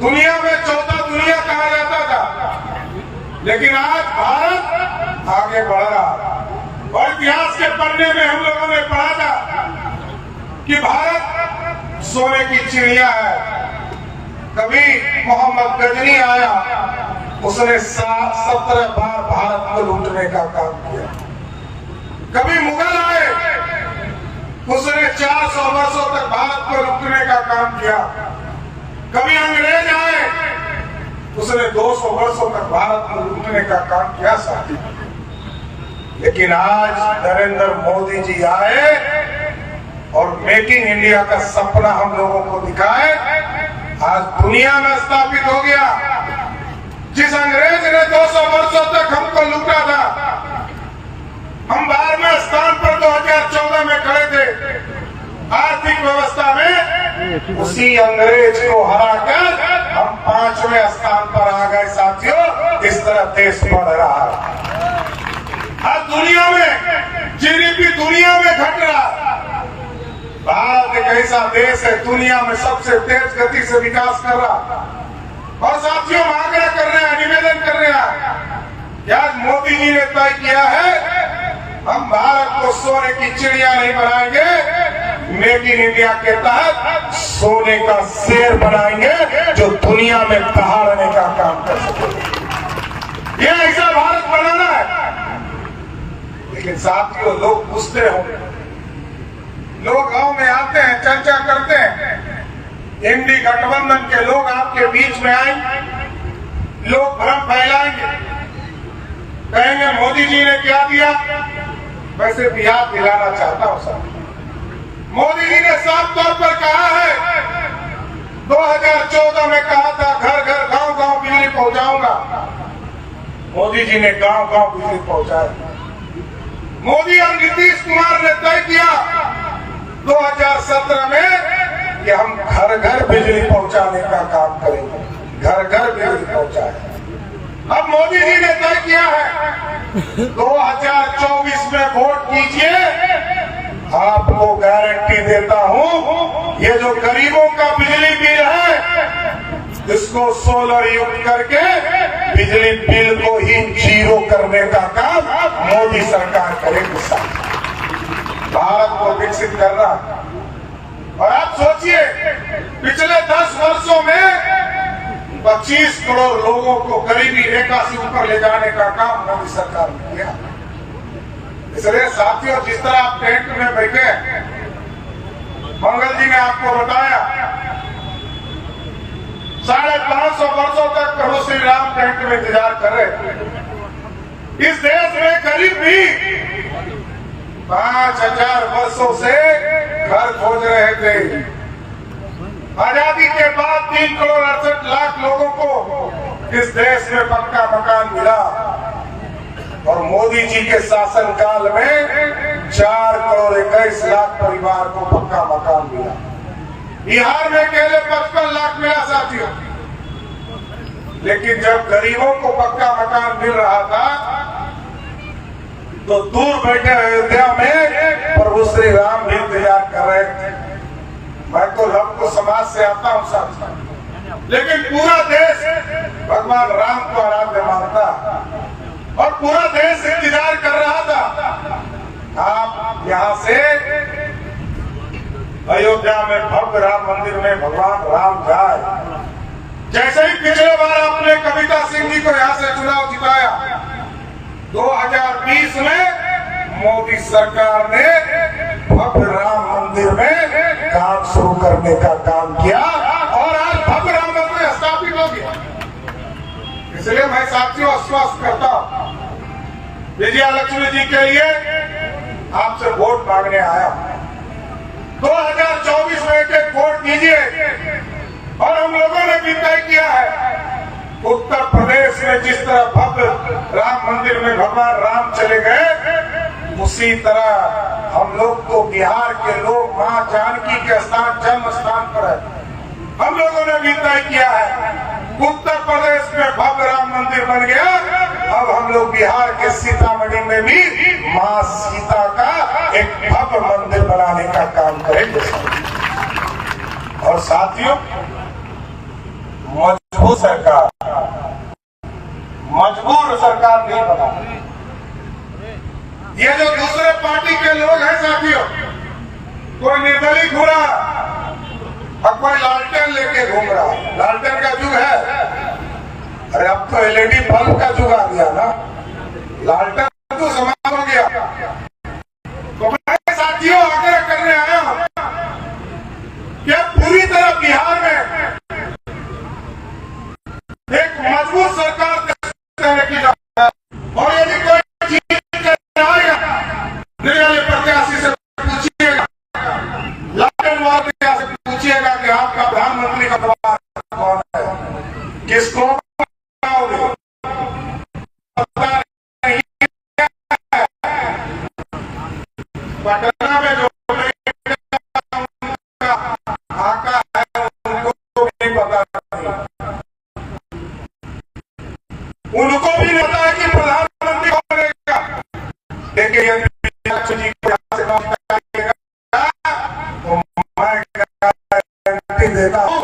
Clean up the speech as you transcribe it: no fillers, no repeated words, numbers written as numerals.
दुनिया में चौथा दुनिया कहा जाता था, लेकिन आज भारत आगे बढ़ रहा। और इतिहास के पन्ने में हम लोगों ने पढ़ा था कि भारत सोने की चिड़िया है। कभी मोहम्मद गजनी आया, उसने 17 बार भारत को लूटने का काम किया। कभी मुगल आए, उसने 400 वर्षों तक भारत को लूटने का काम किया। कभी अंग्रेज आए, उसने 200 वर्षों तक भारत को लूटने का काम किया साथी। लेकिन आज नरेंद्र मोदी जी आए और मेक इन इंडिया का सपना हम लोगों को दिखाए। आज दुनिया में स्थापित हो गया। जिस अंग्रेज ने 200 वर्षों तक हमको लूटा था, हम 12वें स्थान पर 2014 में खड़े थे आर्थिक व्यवस्था में। उसी अंग्रेज को हराकर हम 5वें स्थान पर आ गए साथियों। इस तरह देश बढ़ रहा है। आज दुनिया में जीडीपी दुनिया में घट रहा। भारत एक ऐसा देश है दुनिया में सबसे तेज गति से विकास कर रहा। और साथियों, हम आग्रह कर रहे हैं, निवेदन कर रहे हैं कि आज मोदी जी ने तय किया है, हम भारत को सोने की चिड़िया नहीं बनाएंगे, मेक इन इंडिया के तहत सोने का शेर बनाएंगे जो दुनिया में दहाड़ने का काम कर सके। ये ऐसा भारत बनाना है। लेकिन साथियों, लोग पूछते होंगे, लोग गांव में आते हैं, चर्चा करते हैं, इंडी गठबंधन के लोग आपके बीच में आएंगे, लोग भ्रम फैलाएंगे, कहेंगे मोदी जी ने क्या दिया। वैसे भी याद दिलाना चाहता हूं सर, मोदी जी ने साफ तौर पर कहा है, 2014 में कहा था घर घर गांव गांव बिजली पहुंचाऊंगा। मोदी जी ने गांव गांव बिजली पहुंचाया। मोदी और नीतीश कुमार ने तय किया 2017 में कि हम घर घर बिजली पहुंचाने का काम करेंगे, घर घर बिजली पहुंचाए। अब मोदी जी ने तय किया है 2024 में वोट कीजिए, आपको गारंटी देता हूं, ये जो गरीबों का बिजली बिल है, इसको सोलर युक्त करके बिजली बिल को ही जीरो करने का काम मोदी सरकार करेगी। भारत को विकसित करना। और आप सोचिए, पिछले 10 वर्षों में 25 करोड़ लोगों को गरीबी रेखा से ऊपर ले जाने का काम मोदी सरकार ने किया। इसलिए साथियों, जिस तरह आप टेंट में बैठे, मंगल जी ने आपको बताया 550 वर्षों तक प्रभु श्री राम टेंट में इंतजार कर रहे। इस देश में करीब भी 5000 वर्षों से घर खोज रहे थे। आजादी के बाद 3 करोड़ 68 लाख लोगों को इस देश में पक्का मकान मिला। और मोदी जी के शासनकाल में 4 करोड़ 21 लाख परिवार को पक्का मकान मिला। बिहार में केवल 55 लाख मिला साथियों। लेकिन जब गरीबों को पक्का मकान मिल रहा था, तो दूर बैठे अयोध्या में प्रभु श्री राम भी इंतजार कर रहे थे। मैं तो लघु समाज से आता हूं साथियों, लेकिन पूरा देश भगवान राम को आराध्य मानता और पूरा देश इंतजार कर रहा था आप यहां से अयोध्या में भव्य राम मंदिर में भगवान राम जाए। जैसे ही पिछले बार आपने कविता सिंह जी को यहां से चुनाव जिताया, 2020 में मोदी सरकार ने भव्य राम मंदिर में काम शुरू करने का काम किया और आज भव्य राम मंदिर स्थापित हो गया। इसलिए मैं साथियों आश्वस्त करता हूं, विजया लक्ष्मी जी के लिए आपसे वोट मांगने आया। 2024 में एक वोट दीजिए। और हम लोगों ने भी तय किया है, उत्तर प्रदेश में जिस तरह भव्य राम मंदिर में भगवान राम चले गए, उसी तरह हम लोग तो बिहार के लोग मां जानकी के स्थान जन्म स्थान पर है। हम लोगों ने भी तय किया है, उत्तर प्रदेश में भव्य राम मंदिर बन गया, अब हम लोग बिहार के सीतामढ़ी में भी मां सीता का एक भव्य मंदिर बनाने का काम करेंगे। और साथियों, मजबूर सरकार, मजबूर सरकार नहीं बना। ये जो दूसरे पार्टी के लोग हैं साथियों, कोई निर्दलीय घूरा और कोई लालटेन लेके घूम रहा। लालटेन का युग है, अरे अब तो एलईडी बल्ब का युग आ गया ना, लालटेन तो समाप्त हो गया। तो मैं साथियों आग्रह करने आया हूं कि पूरी तरह बिहार में एक मजबूत सरकार देने की जरूरत है। और यदि कोई चीज आएगा, निर्दलीय प्रत्याशी से पूछिएगा, लालटेन वाले प्रत्याशी से पूछिएगा कि आपका प्रधानमंत्री का द्वार कौन है, किसको बनाओगे? पता नहीं है। पटना में जो आका है उनको भी पता नहीं, उनको भी नहीं पता है कि प्रधानमंत्री कौन बनेगा। लेकिन यदि जी को यहाँ से तो मैं गारंटी देता हूँ